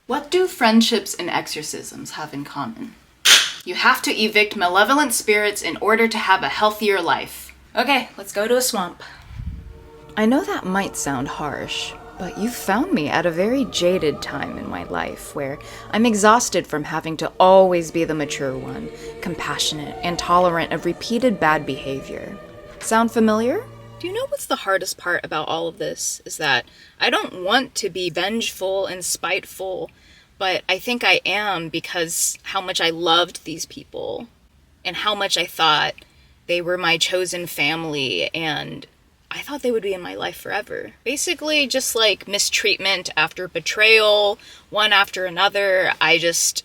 What do friendships and exorcisms have in common? You have to evict malevolent spirits in order to have a healthier life. Okay, let's go to a swamp. I know that might sound harsh, but you found me at a very jaded time in my life where I'm exhausted from having to always be the mature one, compassionate and tolerant of repeated bad behavior. Sound familiar? Do you know what's the hardest part about all of this? Is that I don't want to be vengeful and spiteful, but I think I am because how much I loved these people and how much I thought they were my chosen family and I thought they would be in my life forever. Basically, just like mistreatment after betrayal, one after another. I don't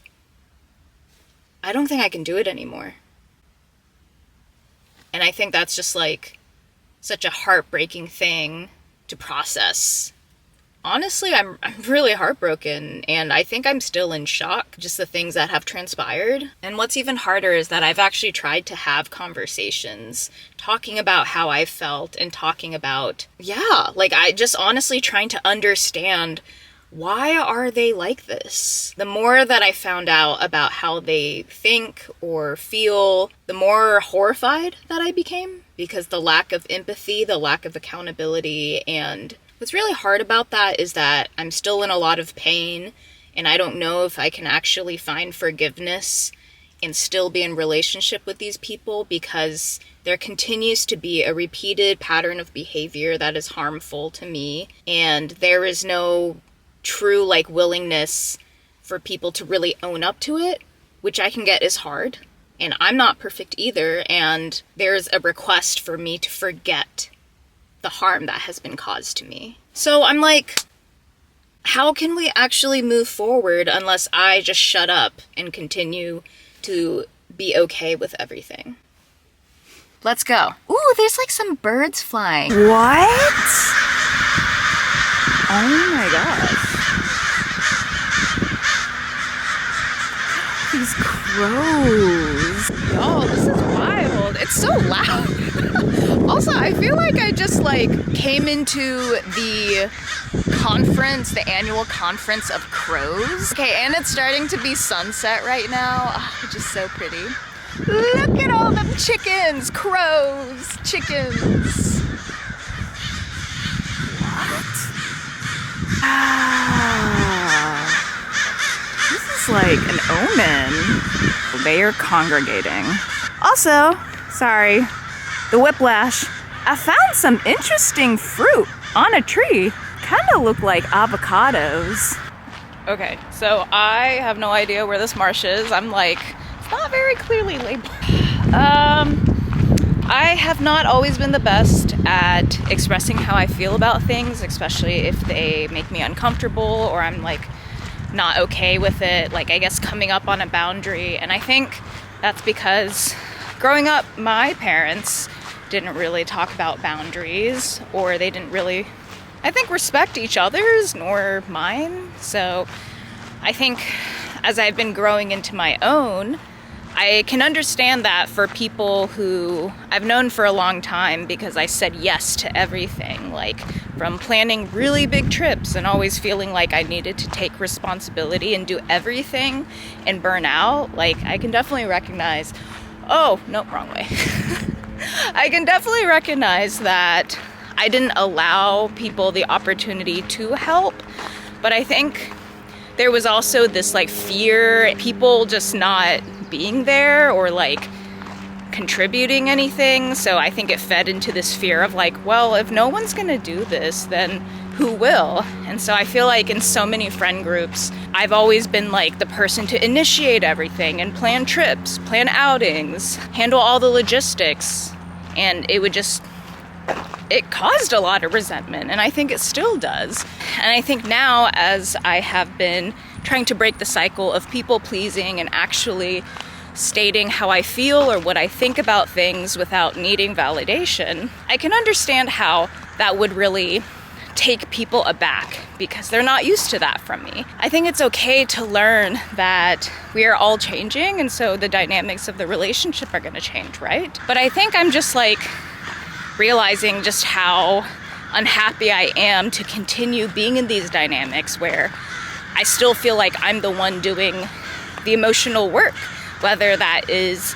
think I can do it anymore. And I think that's just like such a heartbreaking thing to process. Honestly, I'm really heartbroken, and I think I'm still in shock, just the things that have transpired. And what's even harder is that I've actually tried to have conversations, talking about how I felt and talking about, I just honestly trying to understand why are they like this? The more that I found out about how they think or feel, the more horrified that I became, because the lack of empathy, the lack of accountability, and what's really hard about that is that I'm still in a lot of pain, and I don't know if I can actually find forgiveness and still be in relationship with these people, because there continues to be a repeated pattern of behavior that is harmful to me, and there is no true willingness for people to really own up to it, which I can get is hard. And I'm not perfect either, and there's a request for me to forget the harm that has been caused to me. So I'm like, how can we actually move forward unless I just shut up and continue to be okay with everything? Let's go. Ooh, there's some birds flying. What? Oh my gosh. These crows. Yo, this is wild. It's so loud. Also, I feel like I just came into the conference, the annual conference of crows. Okay, and it's starting to be sunset right now. Oh, just so pretty. Look at all them chickens, crows, chickens. What? This is like an omen. They are congregating. Also, sorry, the whiplash. I found some interesting fruit on a tree. Kinda look like avocados. Okay, so I have no idea where this marsh is. I'm it's not very clearly labeled. I have not always been the best at expressing how I feel about things, especially if they make me uncomfortable or I'm not okay with it, I guess coming up on a boundary. And I think that's because growing up, my parents didn't really talk about boundaries, or they didn't really, I think, respect each other's nor mine. So I think as I've been growing into my own, I can understand that for people who I've known for a long time, because I said yes to everything, from planning really big trips and always feeling like I needed to take responsibility and do everything and burn out. I can definitely recognize, oh, no, wrong way. I can definitely recognize that I didn't allow people the opportunity to help, but I think there was also this fear, people just not being there or contributing anything. So I think it fed into this fear of well, if no one's gonna do this, then who will? And so I feel in so many friend groups, I've always been the person to initiate everything and plan trips, plan outings, handle all the logistics. And it caused a lot of resentment, and I think it still does. And I think now, as I have been trying to break the cycle of people pleasing and actually stating how I feel or what I think about things without needing validation, I can understand how that would really take people aback, because they're not used to that from me. I think it's okay to learn that we are all changing, and so the dynamics of the relationship are going to change, right? But I think I'm just realizing just how unhappy I am to continue being in these dynamics where I still feel like I'm the one doing the emotional work, whether that is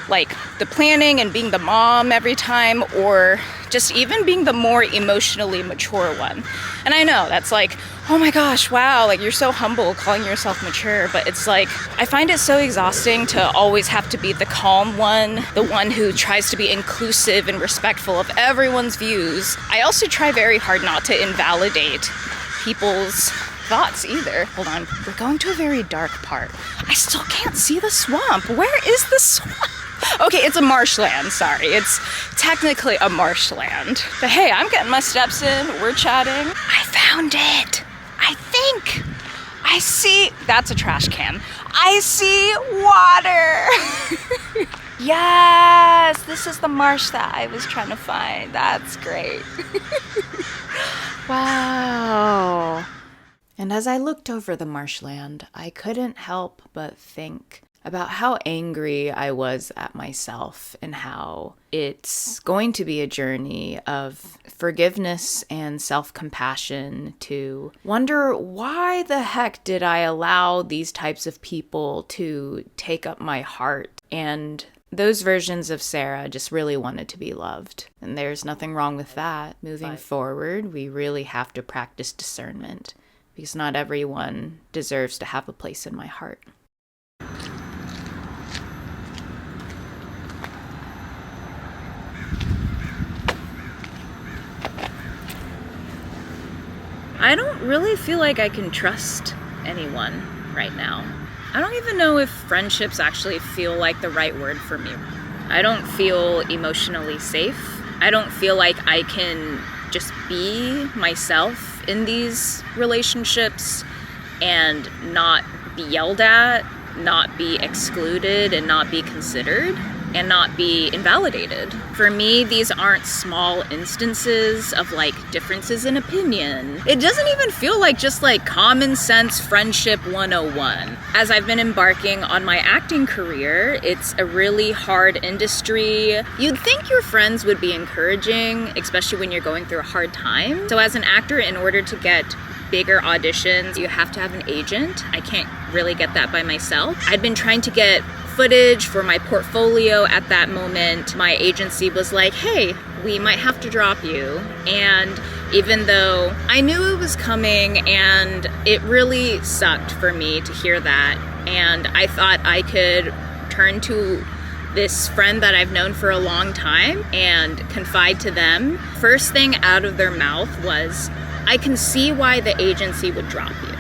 like the planning and being the mom every time, or just even being the more emotionally mature one. And I know that's like, oh my gosh, wow, like you're so humble calling yourself mature, but it's like, I find it so exhausting to always have to be the calm one, the one who tries to be inclusive and respectful of everyone's views. I also try very hard not to invalidate people's thoughts either. Hold on, we're going to a very dark part. I still can't see the swamp. Where is the swamp? Okay, it's a marshland, sorry. It's technically a marshland. But hey, I'm getting my steps in, we're chatting. I found it. I think I see, that's a trash can. I see water. Yes, this is the marsh that I was trying to find. That's great. Wow. And as I looked over the marshland, I couldn't help but think about how angry I was at myself and how it's going to be a journey of forgiveness and self-compassion to wonder, why the heck did I allow these types of people to take up my heart? And those versions of Sarah just really wanted to be loved. And there's nothing wrong with that. Moving forward, we really have to practice discernment, because not everyone deserves to have a place in my heart. I don't really feel like I can trust anyone right now. I don't even know if friendships actually feel like the right word for me. I don't feel emotionally safe. I don't feel like I can just be myself in these relationships and not be yelled at, not be excluded, and not be considered, and not be invalidated. For me, these aren't small instances of like differences in opinion. It doesn't even feel like just like common sense friendship 101. As I've been embarking on my acting career, it's a really hard industry. You'd think your friends would be encouraging, especially when you're going through a hard time. So as an actor, in order to get bigger auditions, you have to have an agent. I can't really get that by myself. I'd been trying to get footage for my portfolio at that moment. My agency was like, hey, we might have to drop you. And even though I knew it was coming, and it really sucked for me to hear that, and I thought I could turn to this friend that I've known for a long time and confide to them, first thing out of their mouth was, I can see why the agency would drop you.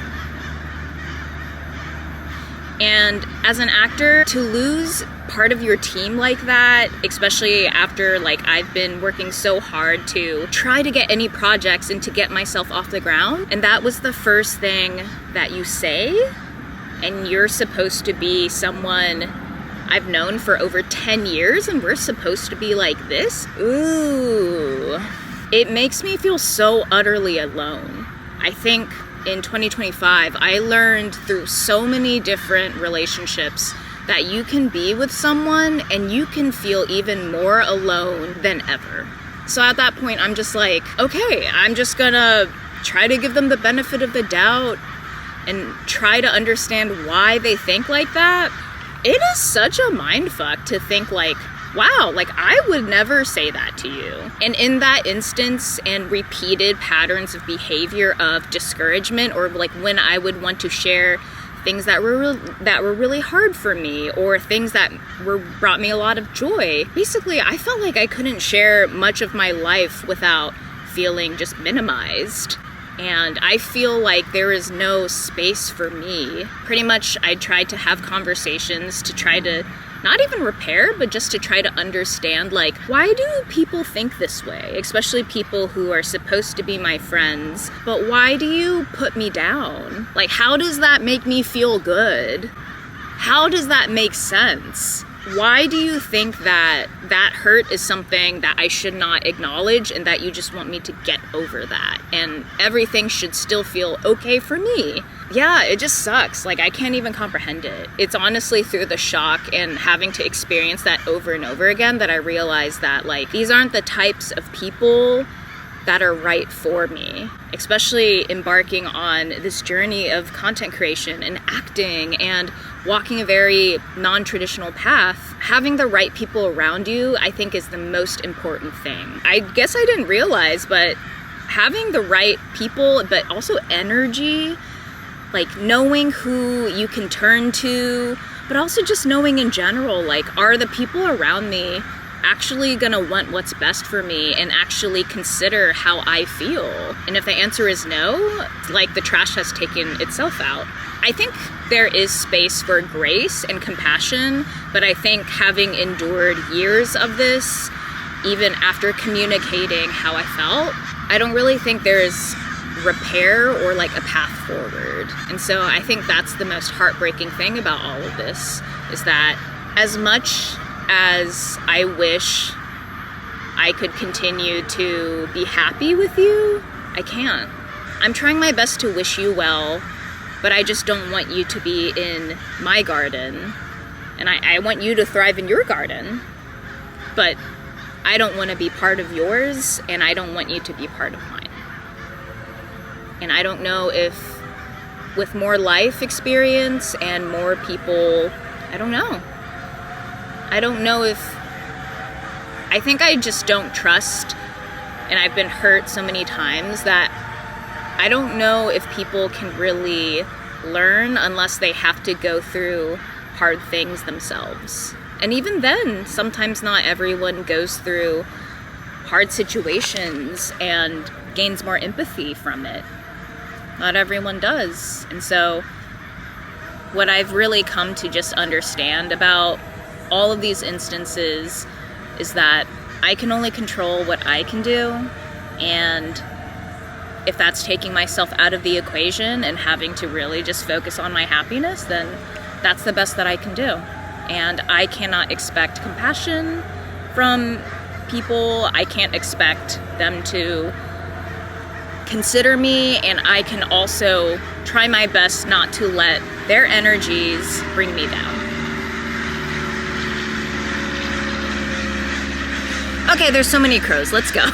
And as an actor, to lose part of your team like that, especially after like I've been working so hard to try to get any projects and to get myself off the ground, and that was the first thing that you say, and you're supposed to be someone I've known for over 10 years, and we're supposed to be like this? Ooh. It makes me feel so utterly alone. I think in 2025, I learned through so many different relationships that you can be with someone and you can feel even more alone than ever. So at that point, I'm just like, okay, I'm just gonna try to give them the benefit of the doubt and try to understand why they think like that. It is such a mindfuck to think like, wow, like I would never say that to you. And in that instance and repeated patterns of behavior of discouragement, or like when I would want to share things that were really hard for me, or things that brought me a lot of joy, basically I felt like I couldn't share much of my life without feeling just minimized. And I feel like there is no space for me. Pretty much I tried to have conversations to try to not even repair, but just to try to understand, like, why do people think this way? Especially people who are supposed to be my friends. But why do you put me down? Like, how does that make me feel good? How does that make sense? Why do you think that that hurt is something that I should not acknowledge, and that you just want me to get over that, and everything should still feel okay for me? Yeah, it just sucks. Like, I can't even comprehend it. It's honestly through the shock and having to experience that over and over again that I realized that, like, these aren't the types of people that are right for me, especially embarking on this journey of content creation and acting and walking a very non-traditional path. Having the right people around you, I think, is the most important thing. I guess I didn't realize, but having the right people, but also energy, like knowing who you can turn to, but also just knowing in general, like, are the people around me actually gonna want what's best for me and actually consider how I feel? And if the answer is no, like, the trash has taken itself out. I think there is space for grace and compassion, but I think having endured years of this, even after communicating how I felt, I don't really think there's repair or like a path forward. And so I think that's the most heartbreaking thing about all of this, is that as much as I wish I could continue to be happy with you, I can't. I'm trying my best to wish you well, but I just don't want you to be in my garden. And I want you to thrive in your garden, but I don't want to be part of yours, and I don't want you to be part of mine. And I don't know if with more life experience and more people, I don't know if, I think I just don't trust, and I've been hurt so many times that I don't know if people can really learn unless they have to go through hard things themselves. And even then, sometimes not everyone goes through hard situations and gains more empathy from it. Not everyone does. And so what I've really come to just understand about all of these instances is that I can only control what I can do, and if that's taking myself out of the equation and having to really just focus on my happiness, then that's the best that I can do. And I cannot expect compassion from people. I can't expect them to consider me, and I can also try my best not to let their energies bring me down. Okay, there's so many crows. Let's go.